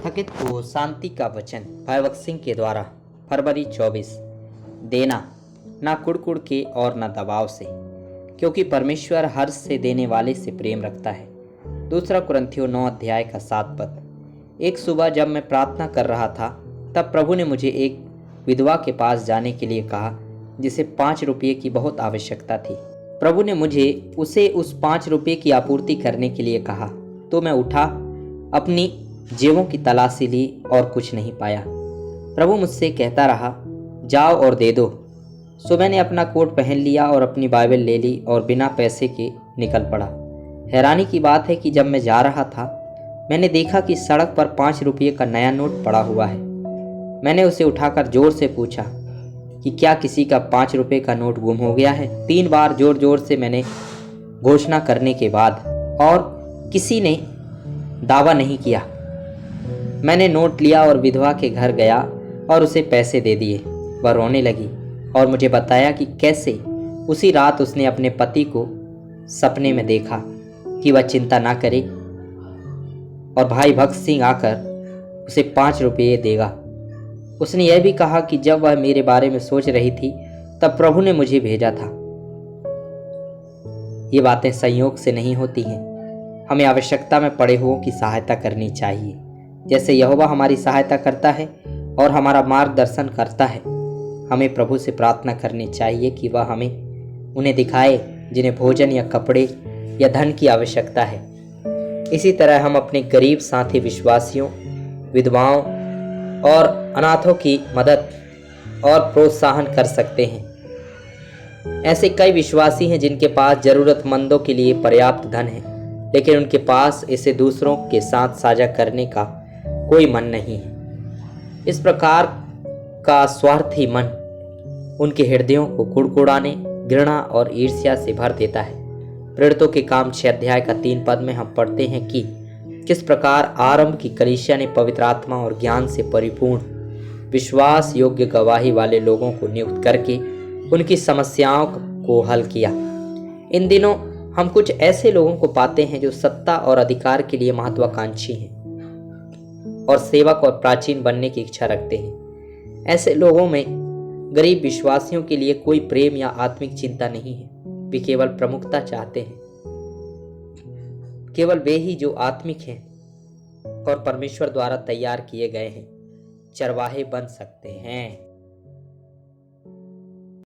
थकित को शांति का वचन भगत सिंह के द्वारा फरवरी 24। देना ना कुड़ के और न दबाव से, क्योंकि परमेश्वर हर्ष से देने वाले से प्रेम रखता है। दूसरा कुरिन्थियों 9 अध्याय का 7 पद। एक सुबह जब मैं प्रार्थना कर रहा था तब प्रभु ने मुझे एक विधवा के पास जाने के लिए कहा जिसे 5 रुपये की बहुत आवश्यकता थी। प्रभु ने मुझे उसे उस 5 रुपये की आपूर्ति करने के लिए कहा तो मैं उठा, अपनी जेबों की तलाशी ली और कुछ नहीं पाया। प्रभु मुझसे कहता रहा, जाओ और दे दो। सो मैंने अपना कोट पहन लिया और अपनी बाइबल ले ली और बिना पैसे के निकल पड़ा। हैरानी की बात है कि जब मैं जा रहा था मैंने देखा कि सड़क पर 5 रुपये का नया नोट पड़ा हुआ है। मैंने उसे उठाकर जोर से पूछा कि क्या किसी का 5 रुपये का नोट गुम हो गया है। 3 बार जोर जोर से मैंने घोषणा करने के बाद और किसी ने दावा नहीं किया। मैंने नोट लिया और विधवा के घर गया और उसे पैसे दे दिए। वह रोने लगी और मुझे बताया कि कैसे उसी रात उसने अपने पति को सपने में देखा कि वह चिंता ना करे और भाई भगत सिंह आकर उसे 5 रुपये देगा। उसने यह भी कहा कि जब वह मेरे बारे में सोच रही थी तब प्रभु ने मुझे भेजा था। ये बातें संयोग से नहीं होती हैं। हमें आवश्यकता में पड़े हुओं की सहायता करनी चाहिए, जैसे यहोवा हमारी सहायता करता है और हमारा मार्गदर्शन करता है। हमें प्रभु से प्रार्थना करनी चाहिए कि वह हमें उन्हें दिखाए जिन्हें भोजन या कपड़े या धन की आवश्यकता है। इसी तरह हम अपने गरीब साथी विश्वासियों, विधवाओं और अनाथों की मदद और प्रोत्साहन कर सकते हैं। ऐसे कई विश्वासी हैं जिनके पास जरूरतमंदों के लिए पर्याप्त धन है, लेकिन उनके पास इसे दूसरों के साथ साझा करने का कोई मन नहीं है। इस प्रकार का स्वार्थी मन उनके हृदयों को कुड़कुड़ाने, घृणा और ईर्ष्या से भर देता है। प्रेरितों के काम 6 अध्याय का 3 पद में हम पढ़ते हैं कि किस प्रकार आरंभ की कलीसिया ने पवित्र आत्मा और ज्ञान से परिपूर्ण विश्वास योग्य गवाही वाले लोगों को नियुक्त करके उनकी समस्याओं को हल किया। इन दिनों हम कुछ ऐसे लोगों को पाते हैं जो सत्ता और अधिकार के लिए महत्वाकांक्षी हैं और सेवक और प्राचीन बनने की इच्छा रखते हैं। ऐसे लोगों में गरीब विश्वासियों के लिए कोई प्रेम या आत्मिक चिंता नहीं है। वे केवल प्रमुखता चाहते हैं। केवल वे ही जो आत्मिक हैं और परमेश्वर द्वारा तैयार किए गए हैं चरवाहे बन सकते हैं।